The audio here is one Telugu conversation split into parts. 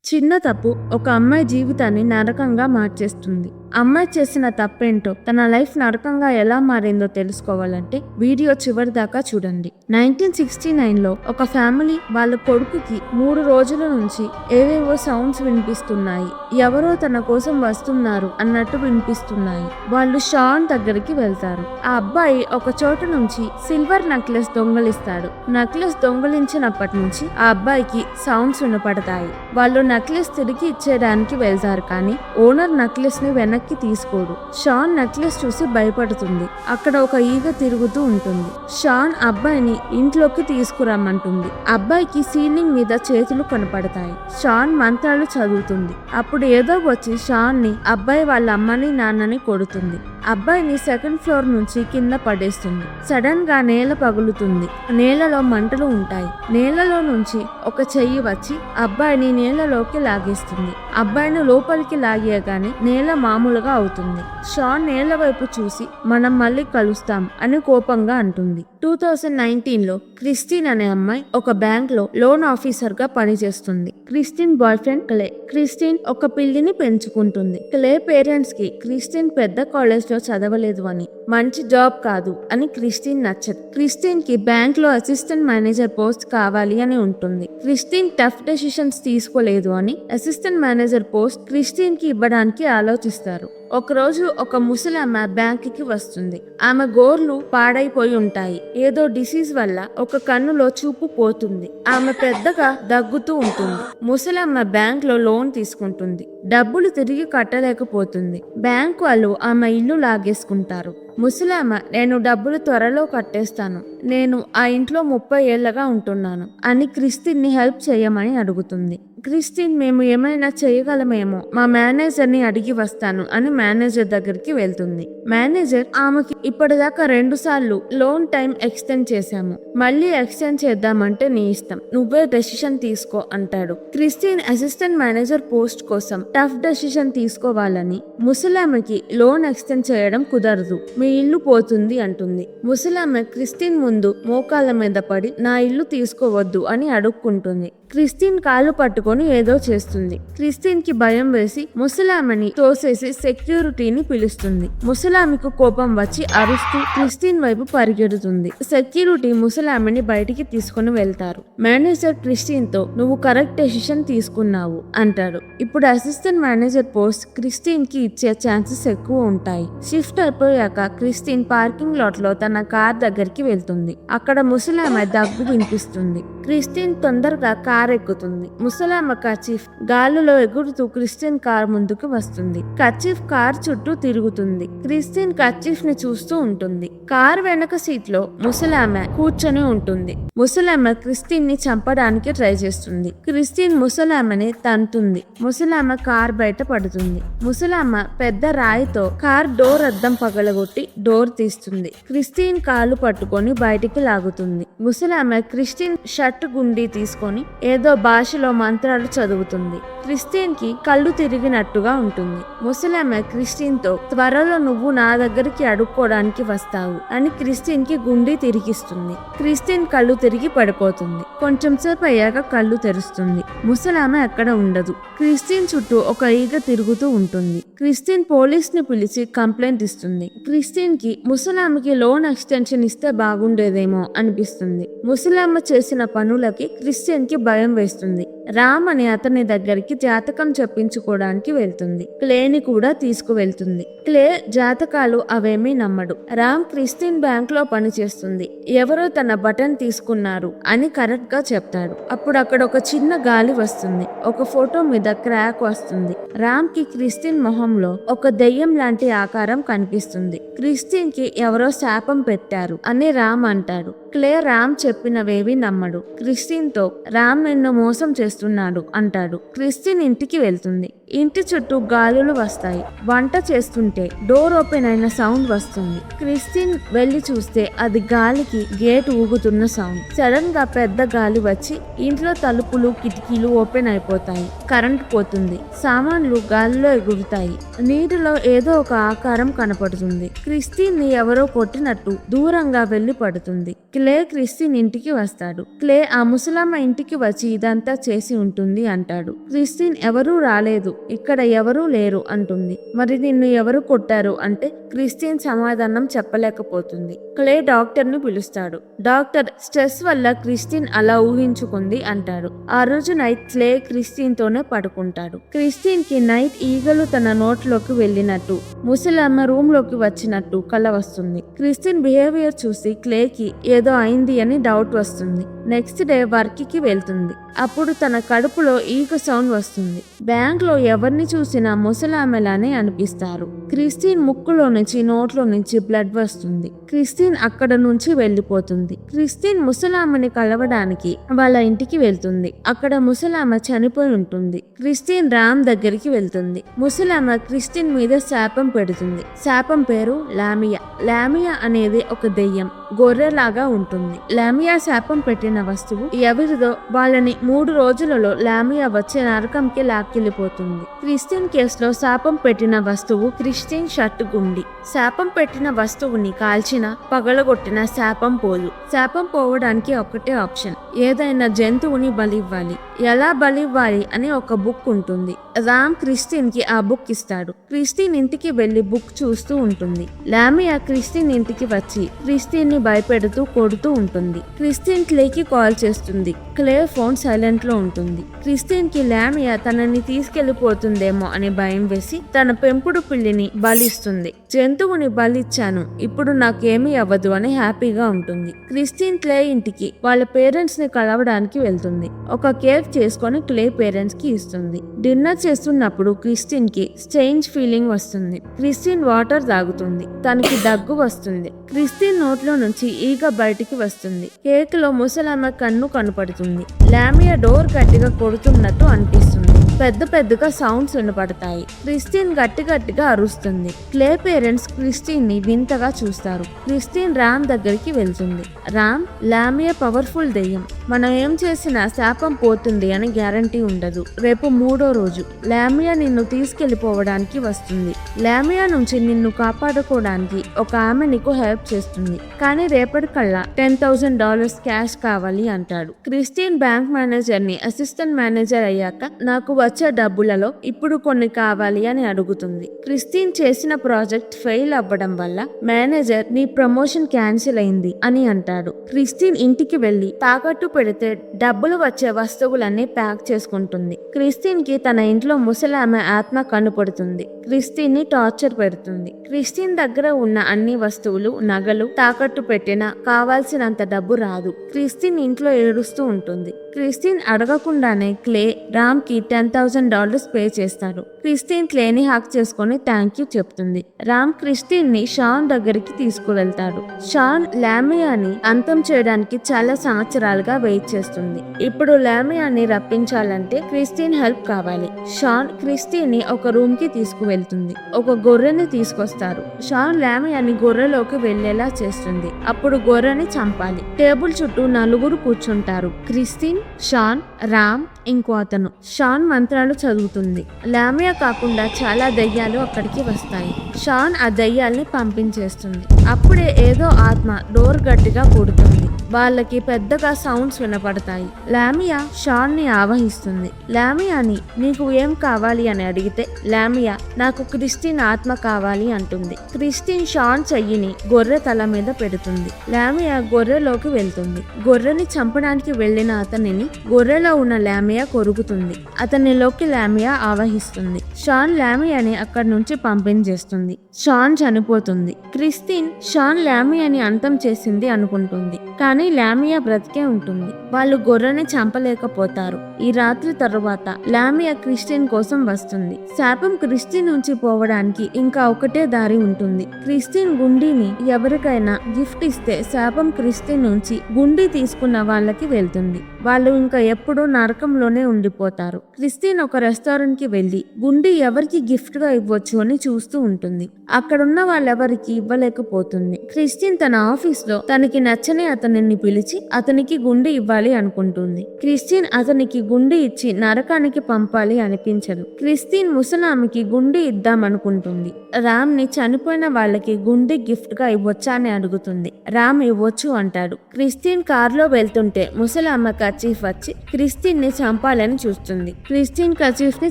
చిన్న తప్పు ఒక అమ్మాయి జీవితాన్ని నరకంగా మార్చేస్తుంది. అమ్మాయి చేసిన తప్పేంటో, తన లైఫ్ నరకంగా ఎలా మారిందో తెలుసుకోవాలంటే వీడియో చివరి దాకా చూడండి. 1969లో ఒక ఫ్యామిలీ వాళ్ళ కొడుకుకి 3 రోజుల నుంచి ఏవేవో సౌండ్స్ వినిపిస్తున్నాయి. ఎవరో తన కోసం వస్తున్నారు అన్నట్టు వినిపిస్తున్నాయి. వాళ్ళు షాన్ దగ్గరికి వెళ్తారు. ఆ అబ్బాయి ఒక చోట నుంచి సిల్వర్ నెక్లెస్ దొంగలిస్తాడు. నెక్లెస్ దొంగలించినప్పటి నుంచి ఆ అబ్బాయికి సౌండ్స్ వినపడతాయి. వాళ్ళు నెక్లెస్ తిరిగి ఇచ్చేయడానికి వెళ్తారు, కానీ ఓనర్ నెక్లెస్ ని వెనక్కి తీసుకోడు. షాన్ నెక్లెస్ చూసి భయపడుతుంది. అక్కడ ఒక ఈగ తిరుగుతూ ఉంటుంది. షాన్ అబ్బాయిని ఇంట్లోకి తీసుకురమ్మంటుంది. అబ్బాయికి సీలింగ్ మీద చేతులు కనపడతాయి. షాన్ మంత్రాలు చదువుతుంది. అప్పుడు ఏదో వచ్చి షాన్ ని అబ్బాయి వాళ్ళ అమ్మని నాన్నని కొడుతుంది. అబ్బాయిని సెకండ్ ఫ్లోర్ నుంచి కింద పడేస్తుంది. సడన్ గా నేల పగులుతుంది. నేలలో మంటలు ఉంటాయి. నేలలో నుంచి ఒక చెయ్యి వచ్చి అబ్బాయిని నేలలోకి లాగేస్తుంది. అబ్బాయిని లోపలికి లాగేయగానే నేల మామూలుగా అవుతుంది. షాన్ నేల వైపు చూసి మనం మళ్ళీ కలుస్తాం అని కోపంగా అంటుంది. 2019లో క్రిస్టిన్ అనే అమ్మాయి ఒక బ్యాంక్ లో లోన్ ఆఫీసర్ గా పనిచేస్తుంది. Kristin boy friend clay. Kristin ఒక పిల్లిని పెంచుకుంటుంది. క్లే పేరెంట్స్ కి క్రిస్టిన్ పెద్ద కాలేజ్ లో చదవలేదు అని, మంచి జాబ్ కాదు అని క్రిస్టిన్ నచ్చదు. క్రిస్టిన్ కి బ్యాంక్ లో అసిస్టెంట్ మేనేజర్ పోస్ట్ కావాలి అని ఉంటుంది. క్రిస్టిన్ టఫ్ డెసిషన్స్ తీసుకోలేదు అని అసిస్టెంట్ మేనేజర్ పోస్ట్ క్రిస్టిన్ కి ఇవ్వడానికి ఆలోచిస్తారు. ఒకరోజు ఒక ముసలమ్మ బ్యాంక్ కి వస్తుంది. ఆమె గోర్లు పాడైపోయి ఉంటాయి. ఏదో డిసీజ్ వల్ల ఒక కన్నులో చూపు పోతుంది. ఆమె పెద్దగా దగ్గుతూ ఉంటుంది. ముసలమ్మ బ్యాంక్ లో లోన్ తీసుకుంటుంది. డబ్బులు తిరిగి కట్టలేకపోతుంది. బ్యాంక్ వాళ్ళు ఆమె ఇల్లు లాగేసుకుంటారు. ముసలమ్మ, నేను డబ్బులు త్వరలో కట్టేస్తాను, నేను ఆ ఇంట్లో 30 ఏళ్లగా ఉంటున్నాను అని క్రిస్టిన్ ని హెల్ప్ చేయమని అడుగుతుంది. క్రిస్టిన్, మేము ఏమైనా చేయగలమేమో, మా మేనేజర్ ని అడిగి వస్తాను అని మేనేజర్ దగ్గరికి వెళ్తుంది. మేనేజర్ ఆమెకి ఇప్పటిదాకా 2 సార్లు లోన్ టైం ఎక్స్టెండ్ చేశాము, మళ్ళీ ఎక్స్టెండ్ చేద్దామంటే నీ ఇష్టం, నువ్వే డెసిషన్ తీసుకో అంటాడు. క్రిస్టిన్ అసిస్టెంట్ మేనేజర్ పోస్ట్ కోసం టఫ్ డెసిషన్ తీసుకోవాలని ముసలామెకి లోన్ ఎక్స్టెండ్ చేయడం కుదరదు, మీ ఇల్లు పోతుంది అంటుంది. ముసలామె క్రిస్టిన్ ముందు మోకాళ్ళ మీద పడి నా ఇల్లు తీసుకోవద్దు అని అడుక్కుంటుంది. క్రిస్టిన్ కాళ్ళు పట్టుకొని ఏదో చేస్తుంది. క్రిస్టిన్ కి భయం వేసి ముసలామెని తోసేసి సెక్యూరిటీని పిలుస్తుంది. ముసలామెకు కోపం వచ్చి అరుస్తూ క్రిస్టిన్ వైపు పరిగెడుతుంది. సెక్యూరిటీ ముసలామెని బయటికి తీసుకుని వెళ్తారు. మేనేజర్ క్రిస్టిన్ తో నువ్వు కరెక్ట్ డెసిషన్ తీసుకున్నావు అంటారు. ఇప్పుడు అసిస్టెంట్ మేనేజర్ పోస్ట్ క్రిస్టిన్ కి ఇచ్చే ఛాన్సెస్ ఎక్కువ ఉంటాయి. షిఫ్ట్ అయిపోయాక క్రిస్టిన్ పార్కింగ్ లాట్ లో తన కార్ దగ్గరికి వెళ్తుంది. అక్కడ ముసలామె దగ్గు వినిపిస్తుంది. క్రిస్టిన్ తొందరగా కార్ ఎక్కుతుంది. ముసలామె కర్చీఫ్ గాలిలో ఎగురుతూ క్రిస్టిన్ కార్ ముందుకు వస్తుంది. కర్చీఫ్ కార్ చుట్టూ తిరుగుతుంది. క్రిస్టిన్ కర్చీఫ్ ని చూస్తూ ఉంటుంది. కార్ వెనక సీట్ లో ముసలామె కూర్చొని ఉంటుంది. ముసలామె క్రిస్టిన్ ని చంపడానికి ట్రై చేస్తుంది. క్రిస్టిన్ ముసలామెని తంతుంది. ముసలామె కార్ బయట పడుతుంది. ముసలామె పెద్ద రాయితో కార్ డోర్ అద్దం పగలగొట్టి డోర్ తీస్తుంది. క్రిస్టిన్ కాళ్ళు పట్టుకొని బయటికి లాగుతుంది. ముసలామె క్రిస్టిన్ షర్ట్ గుండి తీసుకొని ఏదో భాషలో మంత్రాలు చదువుతుంది. క్రిస్టిన్ కి కళ్ళు తిరిగినట్టుగా ఉంటుంది. ముసలామె క్రిస్టిన్ తో త్వరలో నువ్వు నా దగ్గరికి అడుక్కోవడానికి వస్తావు అని క్రిస్టిన్ కి గుండి తిరిగిస్తుంది. క్రిస్టిన్ కళ్ళు తిరిగి పడిపోతుంది. కొంచెం సేపు అయ్యాక కళ్ళు తెరుస్తుంది. ముసలామె అక్కడ ఉండదు. క్రిస్టిన్ చుట్టూ ఒక ఈగ తిరుగుతూ ఉంటుంది. క్రిస్టిన్ పోలీస్ ని పిలిచి కంప్లైంట్ ఇస్తుంది. క్రిస్టిన్ కి ముసలామెకి లోన్ ఎక్స్టెన్షన్ ఇస్తే బాగుండేదేమో అనిపిస్తుంది. ముసలామె చేసిన పనులకి క్రిస్టిన్ కి భయం వేస్తుంది. రామ్ అని అతని దగ్గరికి జాతకం చెప్పించుకోవడానికి వెళ్తుంది. క్లేని కూడా తీసుకువెళ్తుంది. క్లే జాతకాలు అవేమీ నమ్మడు. రామ్ క్రిస్టిన్ బ్యాంక్ లో పనిచేస్తుంది, ఎవరో తన బటన్ తీసుకున్నారు అని కరెక్ట్ గా చెప్తాడు. అప్పుడు అక్కడ ఒక చిన్న గాలి వస్తుంది. ఒక ఫోటో మీద క్రాక్ వస్తుంది. రామ్ కి క్రిస్టిన్ మొహంలో ఒక దెయ్యం లాంటి ఆకారం కనిపిస్తుంది. క్రిస్టిన్ కి ఎవరో శాపం పెట్టారు అని రామ్ అంటాడు. క్లే రామ్ చెప్పినవేవి నమ్మడు. క్రిస్టిన్ తో రామ్ నిన్ను మోసం చేస్తున్నాడు అంటాడు. క్రిస్టిన్ ఇంటికి వెళ్తుంది. ఇంటి చుట్టూ గాలులు వస్తాయి. వంట చేస్తుంటే డోర్ ఓపెన్ అయిన సౌండ్ వస్తుంది. క్రిస్టిన్ వెళ్లి చూస్తే అది గాలికి గేట్ ఊగుతున్న సౌండ్. సడన్ గా పెద్ద గాలి వచ్చి ఇంట్లో తలుపులు కిటికీలు ఓపెన్ అయిపోతాయి. కరెంట్ పోతుంది. సామాన్లు గాలిలో ఎగురుతాయి. నీటిలో ఏదో ఒక ఆకారం కనపడుతుంది. క్రిస్టిన్ ని ఎవరో కొట్టినట్టు దూరంగా వెళ్లి పడుతుంది. క్లే క్రిస్టిన్ ఇంటికి వస్తాడు. క్లే ఆ ముసలమ్మ ఇంటికి వచ్చి ఇదంతా చేసి ఉంటుంది అంటాడు. క్రిస్టిన్ ఎవరూ రాలేదు, ఇక్కడ ఎవరూ లేరు అంటుంది. మరి నిన్ను ఎవరు కొట్టారు అంటే క్రిస్టిన్ సమాధానం చెప్పలేకపోతుంది. క్లే డాక్టర్ ని పిలుస్తాడు. డాక్టర్ స్ట్రెస్ వల్ల క్రిస్టిన్ అలా ఊహించుకుంది అంటాడు. ఆ రోజు నైట్ క్లే క్రిస్టిన్ తోనే పడుకుంటాడు. క్రిస్టిన్ కి నైట్ ఈగలు తన నోట్లోకి వెళ్ళినట్టు, ముసలమ్మ రూమ్ లోకి వచ్చినట్టు కల వస్తుంది. క్రిస్టిన్ బిహేవియర్ చూసి క్లేకి ఏదో అయింది అని డౌట్ వస్తుంది. నెక్స్ట్ డే వర్క్ కి వెళ్తుంది. అప్పుడు తన కడుపులో ఈగ సౌండ్ వస్తుంది. బ్యాంక్ లో ఎవరిని చూసినా ముసలామెలానే అనిపిస్తారు. క్రిస్టిన్ ముక్కులో నుంచి నోట్లో నుంచి బ్లడ్ వస్తుంది. క్రిస్టిన్ అక్కడ నుంచి వెళ్లిపోతుంది. క్రిస్టిన్ ముసలామెని కలవడానికి వాళ్ళ ఇంటికి వెళ్తుంది. అక్కడ ముసలామె చనిపోయి ఉంటుంది. క్రిస్టిన్ రామ్ దగ్గరికి వెళ్తుంది. ముసలామె క్రిస్టిన్ మీద శాపం పెడుతుంది. శాపం పేరు లామియా. లామియా అనేది ఒక దెయ్యం, గొర్రెలాగా ఉంటుంది. లామియా శాపం పెట్టిన వస్తువు ఎవరిదో వాళ్ళని 3 రోజులలో లామియా వచ్చే నరకంకి లాక్కెళ్ళిపోతుంది. క్రిస్టిన్ కేసులో శాపం పెట్టిన వస్తువు క్రిస్టిన్ షర్ట్ గుండి. శాపం పెట్టిన వస్తువుని కాల్చిన పగలగొట్టిన శాపం పోదు. శాపం పోవడానికి ఒకటే ఆప్షన్, ఏదైనా జంతువుని బలివ్వాలి. ఎలా బలివ్వాలి అని ఒక బుక్ ఉంటుంది. రామ్ క్రిస్టిన్ కి ఆ బుక్ ఇస్తాడు. క్రిస్టిన్ ఇంటికి వెళ్లి బుక్ చూస్తూ ఉంటుంది. లామియా క్రిస్టిన్ ఇంటికి వచ్చి క్రిస్టిన్ ని భయపెడుతూ కొడుతూ ఉంటుంది. క్రిస్టిన్ క్లేకి కాల్ చేస్తుంది. క్లే ఫోన్ సైలెంట్ లో ఉంటుంది. క్రిస్టిన్ కి లామియా తనని తీసుకెళ్లిపోతుందేమో అని భయం వేసి తన పెంపుడు పిల్లిని బలిస్తుంది. జంతువుని బలిచ్చాను, ఇప్పుడు నాకేమీ అవ్వదు అని హ్యాపీగా ఉంటుంది. క్రిస్టిన్ క్లే ఇంటికి వాళ్ళ పేరెంట్స్ ని కలవడానికి వెళ్తుంది. ఒక కేక్ చేసుకొని క్లే పేరెంట్స్ కి ఇస్తుంది. డిన్నర్ చేస్తున్నప్పుడు క్రిస్టిన్ కి స్ట్రేంజ్ ఫీలింగ్ వస్తుంది. క్రిస్టిన్ వాటర్ తాగుతుంది. తనకి దగ్గు వస్తుంది. క్రిస్టిన్ నోట్లో నుంచి ఈగ బయటికి వస్తుంది. కేక్ లో ముసలమ్మ కన్ను కనపడుతుంది. లామియా డోర్ గట్టిగా కొడుతున్నట్టు అనిపిస్తుంది. పెద్ద పెద్దగా సౌండ్స్ వినపడతాయి. క్రిస్టిన్ గట్టిగా అరుస్తుంది. క్లే పేరెంట్స్ క్రిస్టిన్ ని వింతగా చూస్తారు. క్రిస్టిన్ రామ్ దగ్గరికి వెళ్తుంది. రామ్, లామియా పవర్ఫుల్ దెయ్యం, మనం ఏం చేసినా శాపం పోతుంది అని గ్యారంటీ ఉండదు. రేపు 3వ రోజు లామియా నిన్ను తీసుకెళ్లిపోవడానికి వస్తుంది. లామియా నుంచి నిన్ను కాపాడుకోవడానికి ఒక ఆమె నీకు హెల్ప్ చేస్తుంది. కానీ రేపటికల్లా $10,000 క్యాష్ కావాలి అంటాడు. క్రిస్టిన్ బ్యాంక్ మేనేజర్ ని అసిస్టెంట్ మేనేజర్ అయ్యాక నాకు వచ్చే డబ్బులలో ఇప్పుడు కొన్ని కావాలి అని అడుగుతుంది. క్రిస్టిన్ చేసిన ప్రాజెక్ట్ ఫెయిల్ అవ్వడం వల్ల మేనేజర్ నీ ప్రమోషన్ క్యాన్సిల్ అయింది అని అంటాడు. క్రిస్టిన్ ఇంటికి వెళ్లి తాకట్టు పెడితే డబ్బులు వచ్చే వస్తువులన్నీ ప్యాక్ చేసుకుంటుంది. క్రిస్టిన్ కి తన ఇంట్లో ముసలామె ఆత్మ కనపడుతుంది. క్రిస్టిన్ ని టార్చర్ పెడుతుంది. క్రిస్టిన్ దగ్గర ఉన్న అన్ని వస్తువులు, నగలు తాకట్టు పెట్టినా కావాల్సినంత డబ్బు రాదు. క్రిస్టిన్ ఇంట్లో ఏడుస్తూ ఉంటుంది. క్రిస్టిన్ అడగకుండానే క్లే రామ్ కి $10,000 పే చేస్తాడు. క్రిస్టిన్ క్లేని హాక్ చేసుకుని థ్యాంక్ యూ చెప్తుంది. రామ్ క్రిస్టిన్ ని షాన్ దగ్గరికి తీసుకువెళ్తాడు. షాన్ లామియాని అంతం చేయడానికి చాలా సంవత్సరాలుగా వెయిట్ చేస్తుంది. ఇప్పుడు లామియాని రప్పించాలంటే క్రిస్టిన్ హెల్ప్ కావాలి. షాన్ క్రిస్టిన్ ని ఒక రూమ్ కి తీసుకువెళ్తుంది. ఒక గొర్రెని తీసుకొస్తారు. షాన్ లామియాని గొర్రెలోకి వెళ్లేలా చేస్తుంది. అప్పుడు గొర్రెని చంపాలి. టేబుల్ చుట్టూ 4 కూర్చుంటారు. క్రిస్టిన్, షాన్, రామ్, ఇంకో అతను. షాన్ మంత్రాలు చదువుతుంది. లామియా కాకుండా చాలా దయ్యాలు అక్కడికి వస్తాయి. షాన్ ఆ దయ్యాల్ని పంపించేస్తుంది. అప్పుడే ఏదో ఆత్మ డోర్ గట్టిగా కొడుతుంది. వాళ్ళకి పెద్దగా సౌండ్స్ వినపడతాయి. లామియా షాన్ ని ఆవహిస్తుంది. లామియాని నీకు ఏం కావాలి అని అడిగితే లామియా నాకు క్రిస్టిన్ ఆత్మ కావాలి అంటుంది. క్రిస్టిన్ షాన్ చెయ్యిని గొర్రె తల మీద పెడుతుంది. లామియా గొర్రెలోకి వెళ్తుంది. గొర్రెని చంపడానికి వెళ్లిన అతనిని గొర్రెలో ఉన్న లామియా కొరుకుతుంది. అతనిలోకి లామియా ఆవహిస్తుంది. షాన్ లామియాని అక్కడి నుంచి పంపించేస్తుంది. షాన్ చనిపోతుంది. క్రిస్టిన్ షాన్ లామియాని అంతం చేసింది అనుకుంటుంది. కానీ లామియా బ్రతికే ఉంటుంది. వాళ్ళు గొర్రెని చంపలేకపోతారు. ఈ రాత్రి తరువాత లామియా క్రిస్టిన్ కోసం వస్తుంది. శాపం క్రిస్టిన్ నుంచి పోవడానికి ఇంకా ఒకటే దారి ఉంటుంది. క్రిస్టిన్ గుండీని ఎవరికైనా గిఫ్ట్ ఇస్తే శాపం క్రిస్టిన్ నుంచి గుండీ తీసుకున్న వాళ్ళకి వెళ్తుంది. వాళ్ళు ఇంకా ఎప్పుడూ నరకంలోనే ఉండిపోతారు. క్రిస్టిన్ ఒక రెస్టారెంట్ కి వెళ్లి గుండి ఎవరికి గిఫ్ట్ గా ఇవ్వచ్చు అని చూస్తూ ఉంటుంది. అక్కడున్న వాళ్ళెవరికి ఇవ్వలేకపోతుంది. క్రిస్టిన్ తన ఆఫీస్ లో తనకి నచ్చని అతనిని పిలిచి అతనికి గుండి ఇవ్వాలి అనుకుంటుంది. క్రిస్టిన్ అతనికి గుండి ఇచ్చి నరకానికి పంపాలి అనిపించదు. క్రిస్టిన్ ముసలామెకి గుండి ఇద్దామనుకుంటుంది. రామ్ ని చనిపోయిన వాళ్ళకి గుండి గిఫ్ట్ గా ఇవ్వచ్చా అని అడుగుతుంది. రామ్ ఇవ్వచ్చు అంటాడు. క్రిస్టిన్ కారులో వెళ్తుంటే ముసలామె కర్చీఫ్ వచ్చి క్రిస్టిన్ ని చంపాలని చూస్తుంది. క్రిస్టిన్ కర్చీఫ్ ని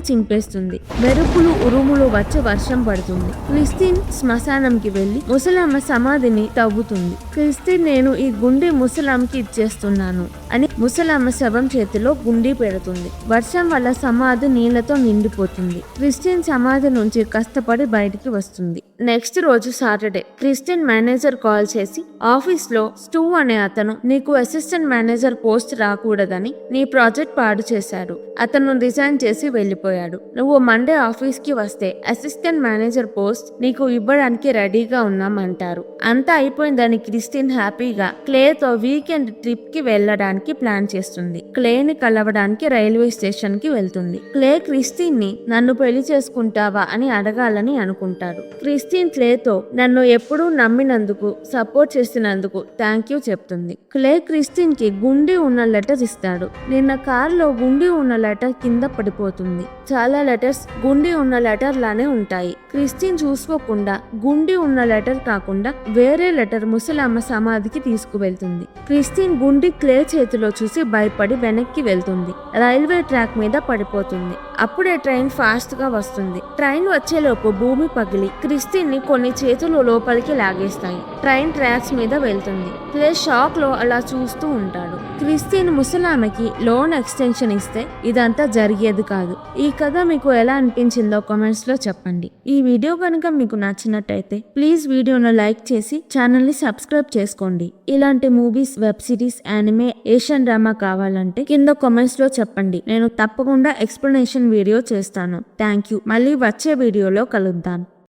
చింపేస్తుంది. మెరుపులు ఉరుములు వచ్చి వర్షం పడుతుంది. క్రిస్టిన్ శ్మశానంకి వెళ్లి ముసలామె సమాధిని తవ్వుతుంది. క్రిస్టిన్ నేను ఈ గుండి ముసలాంకి ఇచ్చేస్తున్నాను అని ముసలామె శవం చేతిలో గుండి పెడుతుంది. వర్షం వల్ల సమాధి నీళ్లతో నిండిపోతుంది. క్రిస్టిన్ సమాధి నుంచి కష్టపడి బయటికి వస్తుంది. నెక్స్ట్ రోజు సాటర్డే. క్రిస్టిన్ మేనేజర్ కాల్ చేసి ఆఫీస్ లో స్టూ అనే అతను నీకు అసిస్టెంట్ మేనేజర్ పోస్ట్ రాకూడదని నీ ప్రాజెక్ట్ పాడు చేశాడు. అతను రిజైన్ చేసి వెళ్లిపోయాడు. నువ్వు మండే ఆఫీస్ కి వస్తే అసిస్టెంట్ మేనేజర్ పోస్ట్ నీకు ఇవ్వడానికి రెడీగా ఉన్నామంటారు. అంతా అయిపోయిందని క్రిస్టిన్ హ్యాపీగా క్లేతో వీకెండ్ ట్రిప్ కి వెళ్లడానికి ప్లాన్ చేస్తుంది. క్లేని కలవడానికి రైల్వే స్టేషన్ కి వెళ్తుంది. క్లే క్రిస్టిన్ ని నన్ను పెళ్లి చేసుకుంటావా అని అడగాలని అనుకుంటాడు. క్రిస్టిన్ క్లేతో నన్ను ఎప్పుడూ నమ్మినందుకు సపోర్ట్ చేసినందుకు థ్యాంక్ యూ చెప్తుంది. క్లే క్రిస్టిన్ కి గుండి ఉన్న లెటర్ ఇస్తాడు. నిన్న కారులో గుండి ఉన్న లెటర్ కింద పడిపోతుంది. చాలా లెటర్స్ గుండి ఉన్న లెటర్ లానే ఉంటాయి. క్రిస్టిన్ చూసుకోకుండా గుండి ఉన్న లెటర్ కాకుండా వేరే లెటర్ ముసలమ్మ సమాధికి తీసుకువెళ్తుంది. క్రిస్టిన్ గుండి క్లే చేతిలో చూసి భయపడి వెనక్కి వెళ్తుంది. రైల్వే ట్రాక్ మీద పడిపోతుంది. అప్పుడే ట్రైన్ ఫాస్ట్ గా వస్తుంది. ట్రైన్ వచ్చేలోపు భూమి పగిలి క్రిస్టిన్ ని కొన్ని చేతులు లోపలికి లాగేస్తాయి. ట్రైన్ ట్రాక్స్ మీద వెళ్తుంది. క్లే షాక్ లో అలా చూస్తూ ఉంటాడు. క్రిస్టిన్ ముసలామెకి లోన్ ఎక్స్టెన్షన్ ఇస్తే ఇదంతా జరిగేది కాదు. ఈ కథ మీకు ఎలా అనిపించిందో కామెంట్స్ లో చెప్పండి. ఈ వీడియో కనుక మీకు నచ్చినట్టయితే ప్లీజ్ వీడియోను లైక్ చేసి ఛానల్ ని సబ్స్క్రైబ్ చేసుకోండి. ఇలాంటి movies, web series, anime, Asian drama కావాలంటే కింద కామెంట్స్ లో చెప్పండి. నేను తప్పకుండా ఎక్స్ప్లెనేషన్ వీడియో చేస్తాను. Thank you. మళ్ళీ వచ్చే వీడియోలో కలుద్దాం.